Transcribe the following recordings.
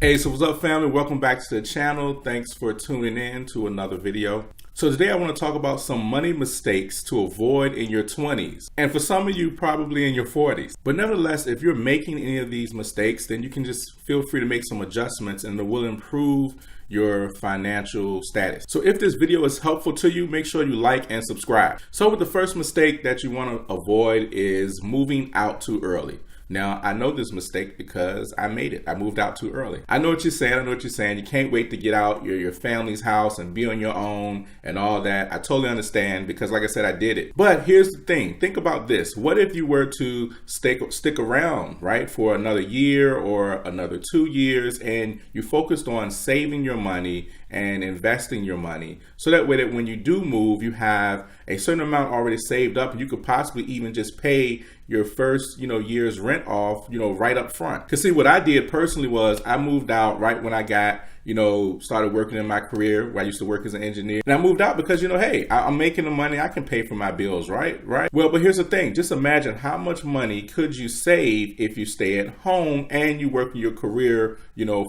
Hey, so what's up, family? Welcome back to the channel. Thanks for tuning in to another video. So today I want to talk about some money mistakes to avoid in your 20s. And for some of you, probably in your 40s. But nevertheless, if you're making any of these mistakes, then you can just feel free to make some adjustments and it will improve your financial status. So if this video is helpful to you, make sure you like and subscribe. So with the first mistake that you want to avoid is moving out too early. Now, I know this mistake because I made it. I moved out too early. I know what you're saying. You can't wait to get out your family's house and be on your own and all that. I totally understand because, like I said, I did it. But here's the thing. Think about this. What if you were to stick around, right, for another year or another 2 years and you focused on saving your money and investing your money so that way that when you do move, you have a certain amount already saved up and you could possibly even just pay your first, year's rent off, right up front. Cause see, what I did personally was I moved out right when I got, started working in my career where I used to work as an engineer. And I moved out because, hey, I'm making the money, I can pay for my bills, right? Well, but here's the thing. Just imagine how much money could you save if you stay at home and you work in your career,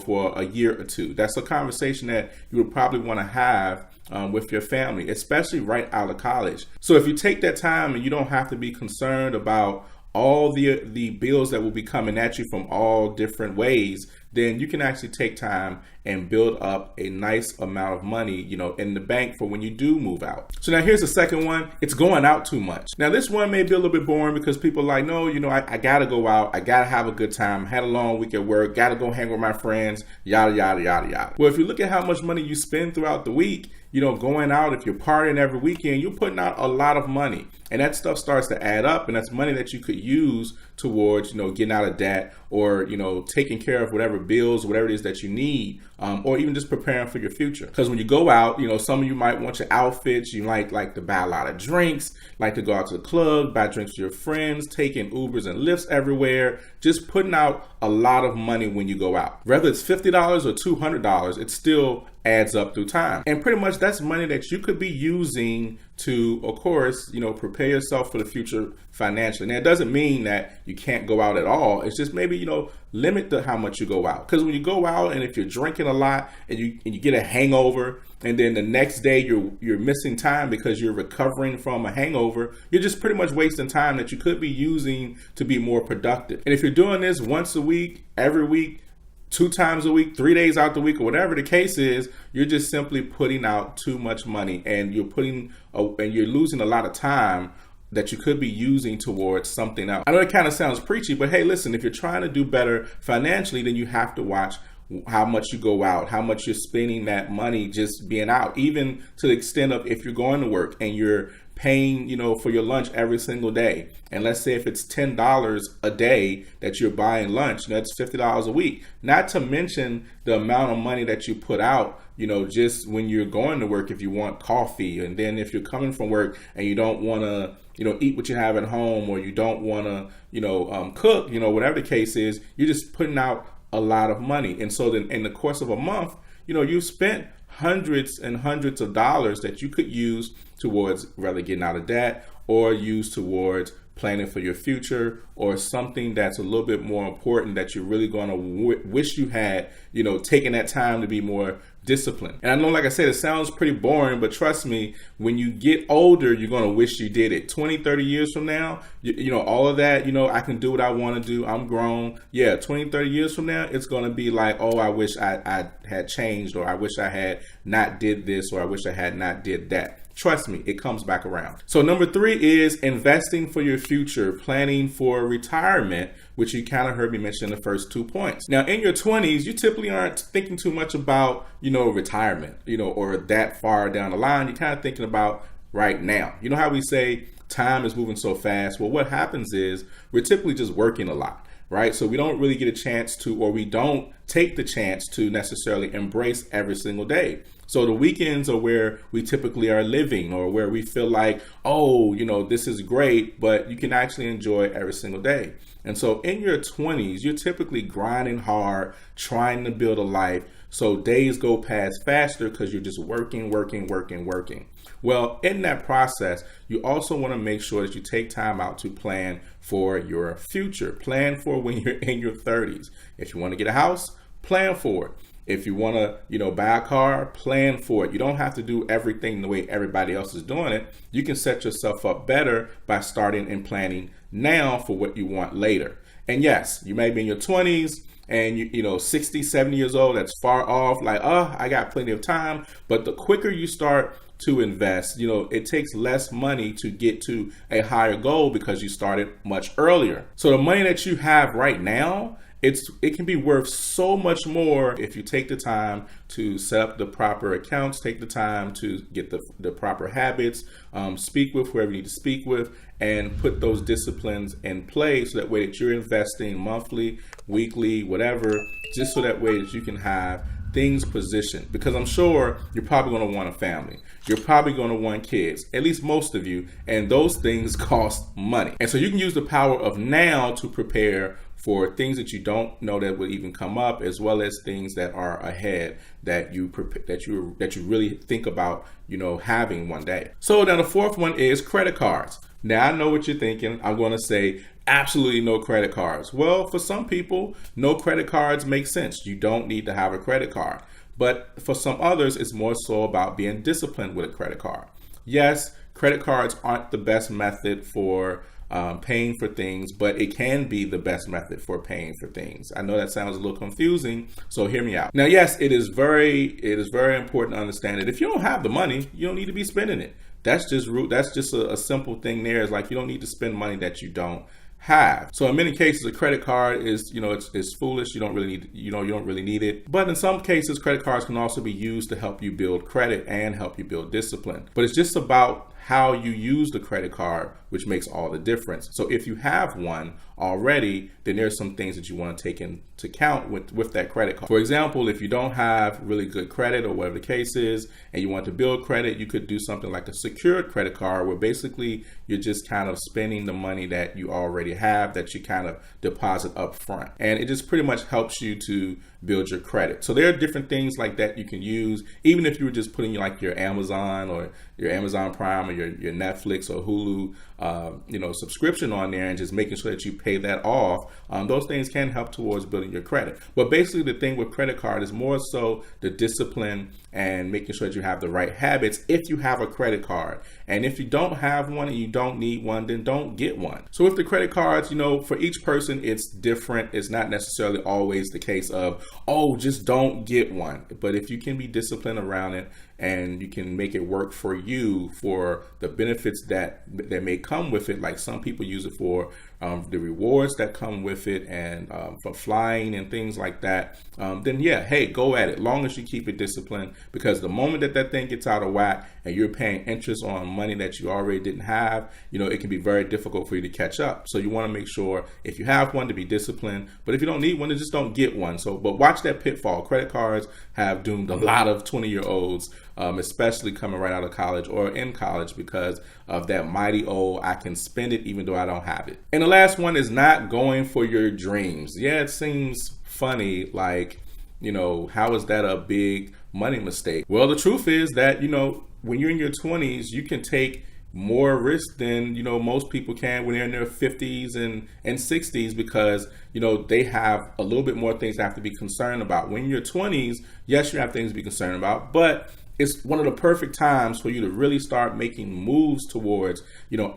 for a year or two. That's a conversation that you would probably want to have with your family, especially right out of college. So if you take that time and you don't have to be concerned about all the bills that will be coming at you from all different ways, then you can actually take time and build up a nice amount of money, in the bank for when you do move out. So now here's the second one. It's going out too much. Now this one may be a little bit boring because people are like, no, I gotta go out. I gotta have a good time. Had a long week at work. Gotta go hang with my friends, yada, yada, yada, yada. Well, if you look at how much money you spend throughout the week, going out, if you're partying every weekend, you're putting out a lot of money. And that stuff starts to add up, and that's money that you could use towards, getting out of debt or, taking care of whatever bills, whatever it is that you need, or even just preparing for your future. Because when you go out, some of you might want your outfits, you might like to buy a lot of drinks, like to go out to the club, buy drinks with your friends, taking Ubers and Lyfts everywhere, just putting out a lot of money when you go out. Whether it's $50 or $200, it still adds up through time. And pretty much that's money that you could be using to, of course, prepare yourself for the future financially. Now, it doesn't mean that you can't go out at all. It's just maybe, limit how much you go out. Because when you go out and if you're drinking a lot and you get a hangover and then the next day you're missing time because you're recovering from a hangover, you're just pretty much wasting time that you could be using to be more productive. And if you're doing this once a week, every week, 2 times a week, 3 days out the week, or whatever the case is, you're just simply putting out too much money and you're losing a lot of time that you could be using towards something else. I know it kind of sounds preachy, but hey, listen, if you're trying to do better financially, then you have to watch how much you go out, how much you're spending that money just being out, even to the extent of if you're going to work and you're paying, for your lunch every single day. And let's say if it's $10 a day that you're buying lunch, that's $50 a week. Not to mention the amount of money that you put out, just when you're going to work, if you want coffee, and then if you're coming from work and you don't want to, eat what you have at home, or you don't want to, cook, whatever the case is, you're just putting out a lot of money. And so then in the course of a month, you've spent hundreds and hundreds of dollars that you could use towards rather getting out of debt or use towards planning for your future or something that's a little bit more important that you're really going to wish you had, taken that time to be more disciplined. And I know, like I said, it sounds pretty boring, but trust me, when you get older, you're going to wish you did it. 20, 30 years from now, all of that, I can do what I want to do. I'm grown. Yeah, 20, 30 years from now, it's going to be like, oh, I wish I had changed, or I wish I had not did this, or I wish I had not did that. Trust me, it comes back around. So number 3 is investing for your future, planning for retirement, which you kind of heard me mention in the first 2 points. Now, in your 20s, you typically aren't thinking too much about, retirement, or that far down the line. You're kind of thinking about right now. You know how we say time is moving so fast? Well, what happens is we're typically just working a lot, right? So we don't really get a chance to, or we don't take the chance to necessarily embrace every single day. So the weekends are where we typically are living, or where we feel like, oh, this is great, but you can actually enjoy every single day. And so in your 20s, you're typically grinding hard, trying to build a life. So days go past faster because you're just working. Well, in that process, you also want to make sure that you take time out to plan for your future. Plan for when you're in your 30s. If you want to get a house, plan for it. If you want to, buy a car, plan for it. You don't have to do everything the way everybody else is doing it. You can set yourself up better by starting and planning now for what you want later. And yes, you may be in your 20s and you 60, 70 years old. That's far off. Like, I got plenty of time. But the quicker you start to invest, it takes less money to get to a higher goal because you started much earlier. So the money that you have right now, it can be worth so much more if you take the time to set up the proper accounts, take the time to get the proper habits, speak with whoever you need to speak with, and put those disciplines in place so that way that you're investing monthly, weekly, whatever, just so that way that you can have things positioned. Because I'm sure you're probably going to want a family. You're probably going to want kids, at least most of you, and those things cost money. And so you can use the power of now to prepare for things that you don't know that will even come up, as well as things that are ahead that you really think about, having one day. So now the fourth one is credit cards. Now I know what you're thinking. I'm going to say absolutely no credit cards. Well, for some people, no credit cards make sense. You don't need to have a credit card. But for some others, it's more so about being disciplined with a credit card. Yes, credit cards aren't the best method for paying for things, but it can be the best method for paying for things. I know that sounds a little confusing, so hear me out. Now, yes, it is very important to understand that if you don't have the money, you don't need to be spending it. That's just a simple thing there. Is like you don't need to spend money that you don't have. So in many cases, a credit card is, it's foolish. You don't really need it. But in some cases, credit cards can also be used to help you build credit and help you build discipline. But it's just about how you use the credit card, which makes all the difference. So if you have one already, then there's some things that you want to take into account with that credit card. For example, if you don't have really good credit or whatever the case is, and you want to build credit, you could do something like a secured credit card where basically you're just kind of spending the money that you already have that you kind of deposit up front. And it just pretty much helps you to build your credit. So there are different things like that you can use, even if you were just putting like your Amazon or your Amazon Prime or your Netflix or Hulu subscription on there and just making sure that you pay that off. Those things can help towards building your credit. But basically the thing with credit card is more so the discipline and making sure that you have the right habits if you have a credit card. And if you don't have one and you don't need one, then don't get one. So with the credit cards, for each person, it's different. It's not necessarily always the case of, just don't get one. But if you can be disciplined around it and you can make it work for you for the benefits that may come with it, like some people use it for the rewards that come with it and for flying and things like that, then yeah, hey, go at it, long as you keep it disciplined, because the moment that thing gets out of whack and you're paying interest on money that you already didn't have, it can be very difficult for you to catch up. So you want to make sure if you have one to be disciplined, but if you don't need one, then just don't get one. So, but watch that pitfall. Credit cards have doomed a lot of 20-year-olds, especially coming right out of college or in college, because of that mighty old, I can spend it even though I don't have it. And the last one is not going for your dreams. Yeah, it seems funny, like, how is that a big money mistake? Well, the truth is that, when you're in your 20s, you can take more risk than, most people can when they're in their 50s and 60s, because, they have a little bit more things to have to be concerned about. When you're 20s, yes, you have things to be concerned about, but it's one of the perfect times for you to really start making moves towards,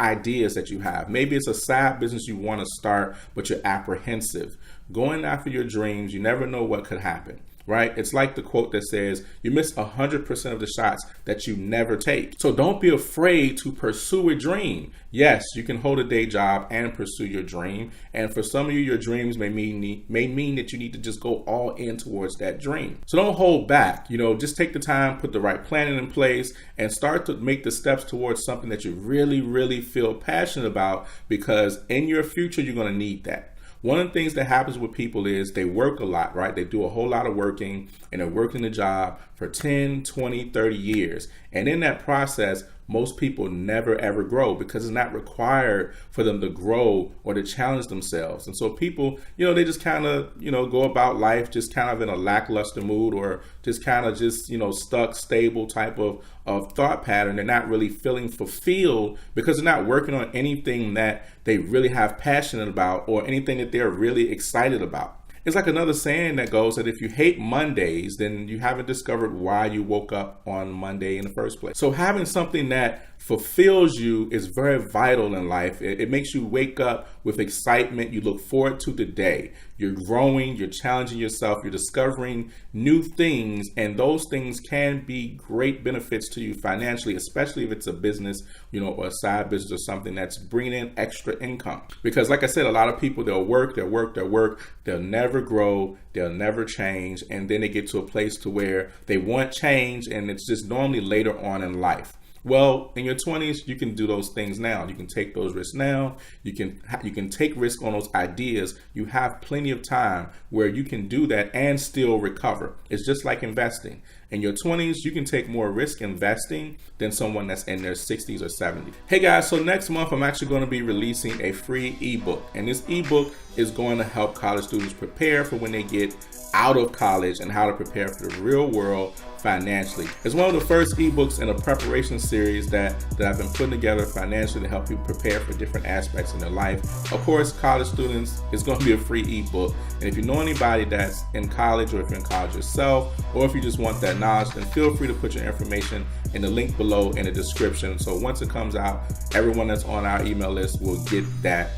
ideas that you have. Maybe it's a side business you want to start, but you're apprehensive. Going after your dreams, you never know what could happen. Right? It's like the quote that says, you miss 100% of the shots that you never take. So don't be afraid to pursue a dream. Yes, you can hold a day job and pursue your dream. And for some of you, your dreams may mean that you need to just go all in towards that dream. So don't hold back. Just take the time, put the right planning in place, and start to make the steps towards something that you really, really feel passionate about, because in your future, you're going to need that. One of the things that happens with people is they work a lot, right? They do a whole lot of working, and they're working the job for 10, 20, 30 years. And in that process, most people never ever grow, because it's not required for them to grow or to challenge themselves. And so people, they just kind of, go about life just kind of in a lackluster mood, or just kind of just, stuck, stable type of thought pattern. They're not really feeling fulfilled because they're not working on anything that they really have passion about or anything that they're really excited about. It's like another saying that goes that if you hate Mondays, then you haven't discovered why you woke up on Monday in the first place. So having something that fulfills you is very vital in life. It makes you wake up with excitement. You look forward to the day. You're growing, you're challenging yourself, you're discovering new things, and those things can be great benefits to you financially, especially if it's a business, or a side business or something that's bringing in extra income. Because like I said, a lot of people, they'll work, they'll never grow, they'll never change, and then they get to a place to where they want change, and it's just normally later on in life. Well, in your 20s, you can do those things now. You can take those risks now. You can take risk on those ideas. You have plenty of time where you can do that and still recover. It's just like investing. In your 20s, you can take more risk investing than someone that's in their 60s or 70s. Hey guys, so next month I'm actually going to be releasing a free ebook, and this ebook is going to help college students prepare for when they get out of college and how to prepare for the real world financially. It's one of the first ebooks in a preparation series that I've been putting together financially to help people prepare for different aspects in their life. Of course, college students, it's going to be a free ebook. And if you know anybody that's in college, or if you're in college yourself, or if you just want that knowledge, then feel free to put your information in the link below in the description. So once it comes out, everyone that's on our email list will get that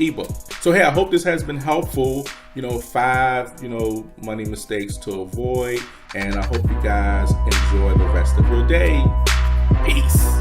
ebook. So hey, I hope this has been helpful. 5 money mistakes to avoid, and I hope you guys enjoy the rest of your day. Peace.